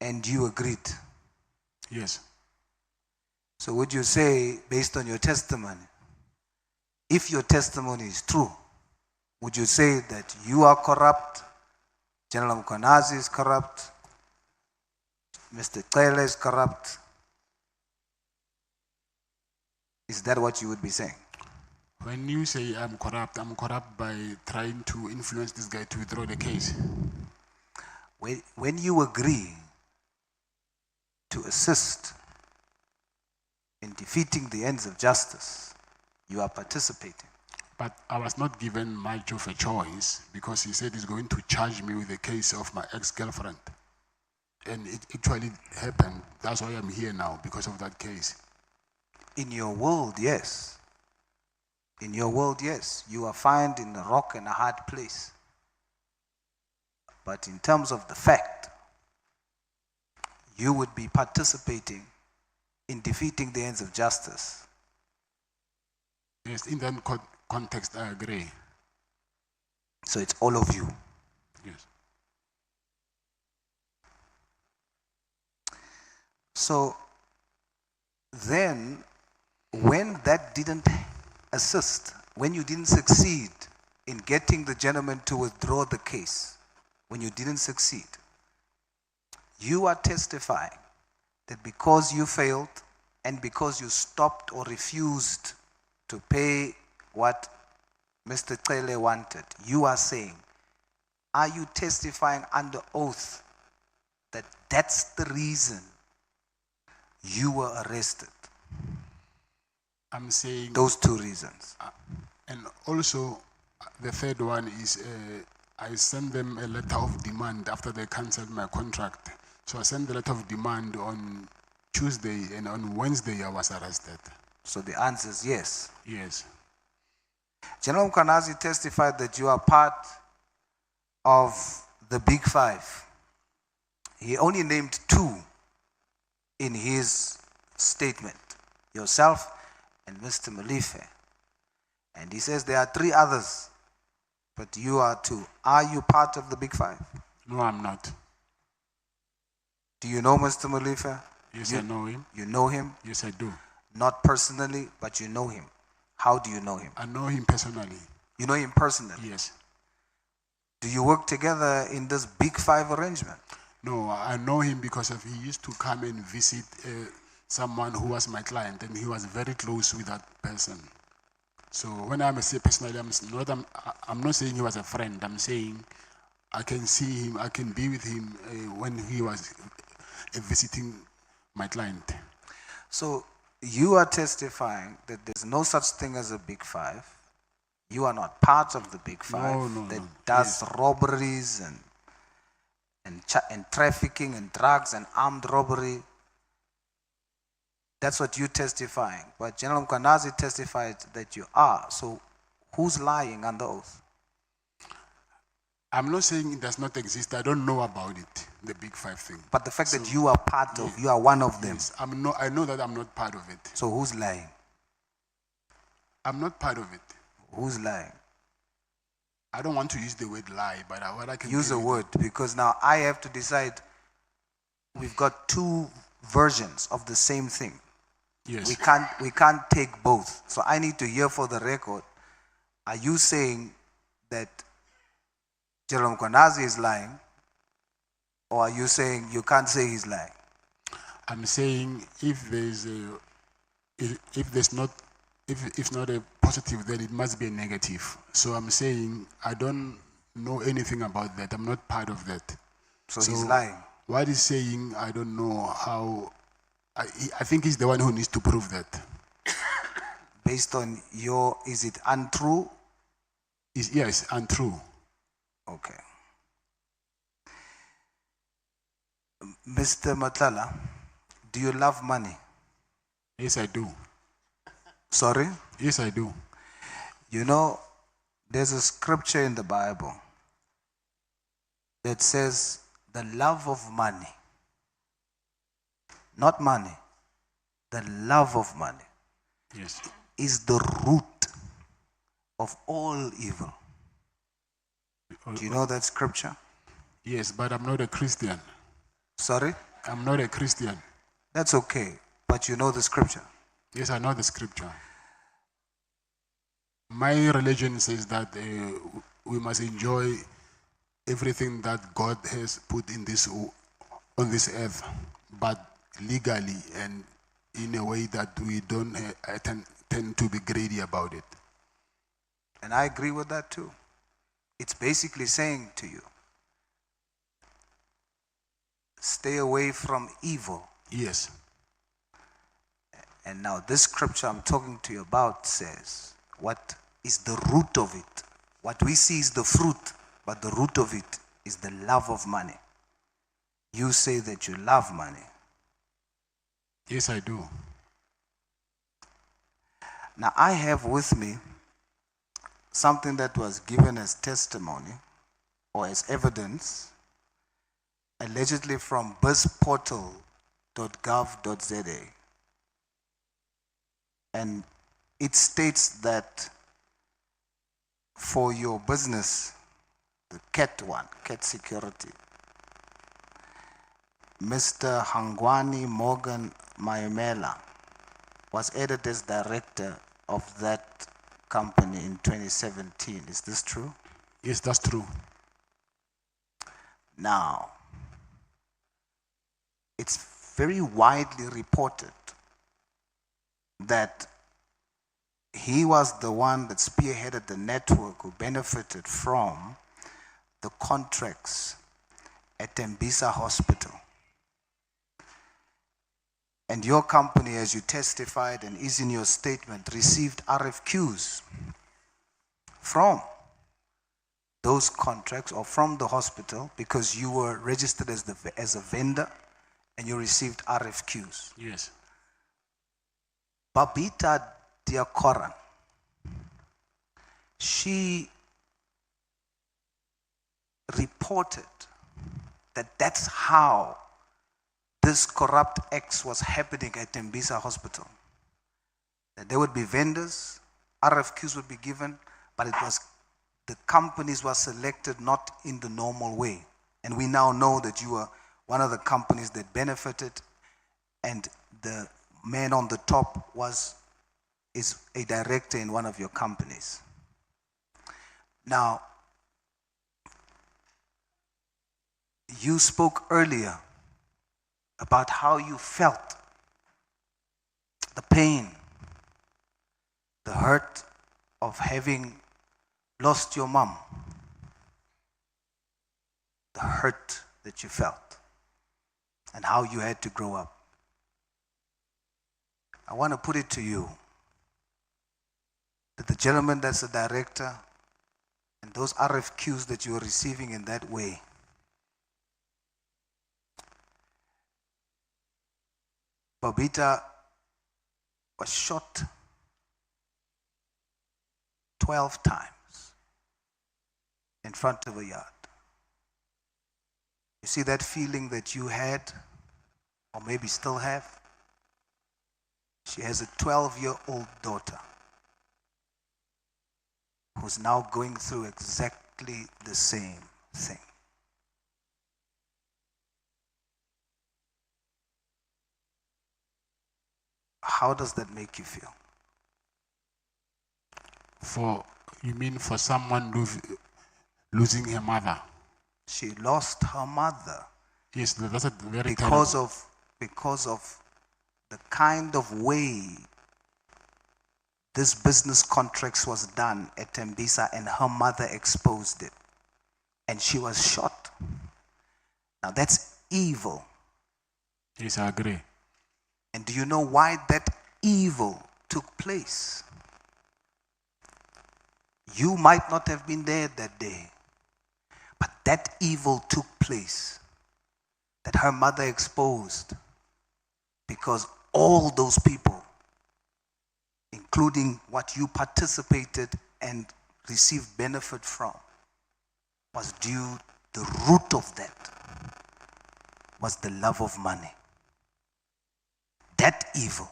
and you agreed. Yes. So would you say, based on your testimony, if your testimony is true, would you say that you are corrupt, General Mkhwanazi is corrupt, Mr. Cele is corrupt? Is that what you would be saying? When you say I'm corrupt by trying to influence this guy to withdraw the case. When you agree to assist in defeating the ends of justice, you are participating. But I was not given much of a choice because he said he's going to charge me with the case of my ex-girlfriend. And it actually happened. That's why I'm here now, because of that case. In your world, yes. In your world, yes. You are found in a rock and a hard place. But in terms of the fact, you would be participating in defeating the ends of justice. Yes, in that context, I agree. So it's all of you. Yes. So then, when that didn't assist, when you didn't succeed in getting the gentleman to withdraw the case, when you didn't succeed, you are testifying that because you failed and because you stopped or refused to pay what Mr. Cele wanted, you are saying, are you testifying under oath that that's the reason you were arrested? I'm saying those two reasons. And also, the third one is I sent them a letter of demand after they cancelled my contract. So I sent the letter of demand on Tuesday, and on Wednesday I was arrested. So the answer is yes. Yes. General Mkhwanazi testified that you are part of the Big Five. He only named two in his statement, yourself and Mr. Malife. And he says there are three others, but you are two. Are you part of the Big Five? No, I'm not. Do you know Mr. Malife? Yes, I know him. You know him? Yes, I do. Not personally, but you know him. How do you know him? I know him personally. You know him personally? Yes. Do you work together in this Big Five arrangement? No, I know him because he used to come and visit someone who was my client, and he was very close with that person. So when I say personally, I'm not saying he was a friend. I'm saying I can see him, I can be with him when he was visiting my client. So you are testifying that there's no such thing as a Big Five. You are not part of the Big Five that does robberies and trafficking and drugs and armed robbery. That's what you're testifying. But General Mkhwanazi testified that you are. So who's lying under oath? I'm not saying it does not exist. I don't know about it, the Big Five thing. But the fact that you are part of, you are one of them. Yes, I know that I'm not part of it. So who's lying? I'm not part of it. Who's lying? I don't want to use the word lie, but what I can use a word, because now I have to decide. We've got two versions of the same thing. Yes. We can't take both. So I need to hear for the record. Are you saying that General Mkhwanazi is lying, or are you saying you can't say he's lying? I'm saying if it's not a positive, then it must be a negative. So I'm saying I don't know anything about that. I'm not part of that. So he's lying. What he's saying, I don't know how. I think he's the one who needs to prove that. Based on is it untrue? Yes, untrue. Okay. Mr. Matlala, do you love money? Yes, I do. Sorry? Yes, I do. You know, there's a scripture in the Bible that says the love of money, not money, the love of money, yes, is the root of all evil. Do you know that scripture? Yes, but I'm not a Christian. Sorry? I'm not a Christian. That's okay, but you know the scripture. Yes, I know the scripture. My religion says that we must enjoy everything that God has put in on this earth, but legally and in a way that we don't tend to be greedy about it. And I agree with that too. It's basically saying to you, stay away from evil. Yes. And now this scripture I'm talking to you about says, what is the root of it? What we see is the fruit, but the root of it is the love of money. You say that you love money. Yes, I do. Now I have with me something that was given as testimony or as evidence, allegedly from bizportal.gov.za. And it states that for your business, the cat security, Mr. Hangwani Morgan Mayemela was added as director of that company in 2017. Is this true? Yes, that's true. Now, it's very widely reported that he was the one that spearheaded the network who benefited from the contracts at Tembisa Hospital. And your company, as you testified and is in your statement, received RFQs from those contracts or from the hospital because you were registered as a vendor and you received RFQs. Yes. Babita Diakoran, she reported that that's how this corrupt acts was happening at Tembisa Hospital. That there would be vendors, RFQs would be given, but the companies were selected not in the normal way. And we now know that you were one of the companies that benefited, and the man on the top is a director in one of your companies. Now, you spoke earlier about how you felt, the pain, the hurt of having lost your mom, the hurt that you felt, and how you had to grow up. I want to put it to you that the gentleman that's the director and those RFQs that you are receiving in that way, Babita was shot 12 times in front of a yard. You see that feeling that you had, or maybe still have? She has a 12-year-old daughter who's now going through exactly the same thing. How does that make you feel? You mean for someone losing her mother? She lost her mother. Yes, that's a very because terrible. because of the kind of way this business contracts was done at Tembisa, and her mother exposed it. And she was shot. Now that's evil. Yes, I agree. And do you know why that evil took place? You might not have been there that day, but that evil took place that her mother exposed because all those people, including what you participated and received benefit from, was due, the root of that was the love of money. That evil,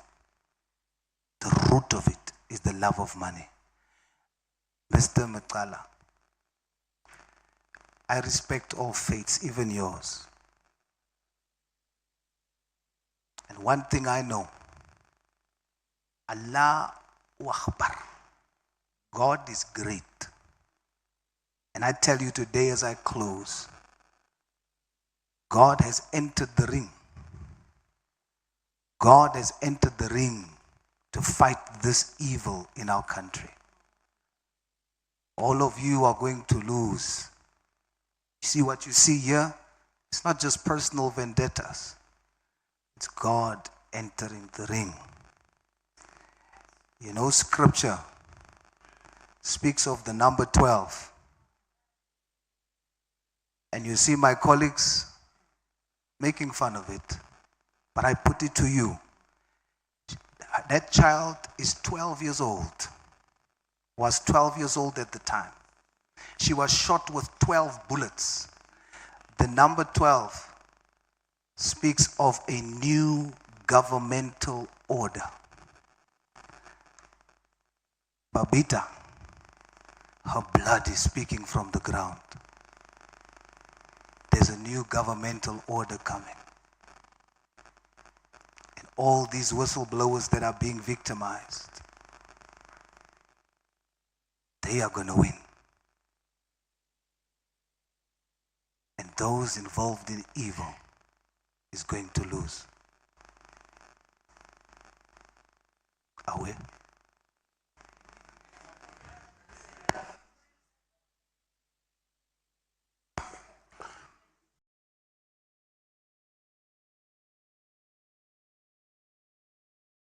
the root of it is the love of money. Mr. Matlala, I respect all faiths, even yours. And one thing I know, Allah Akbar, God is great. And I tell you today as I close, God has entered the ring. God has entered the ring to fight this evil in our country. All of you are going to lose. You see what you see here? It's not just personal vendettas. It's God entering the ring. You know, scripture speaks of the number 12. And you see my colleagues making fun of it. But I put it to you. That child is 12 years old. Was 12 years old at the time. She was shot with 12 bullets. The number 12 speaks of a new governmental order. Babita, her blood is speaking from the ground. There's a new governmental order coming. And all these whistleblowers that are being victimized, they are going to win. And those involved in evil is going to lose. Are we?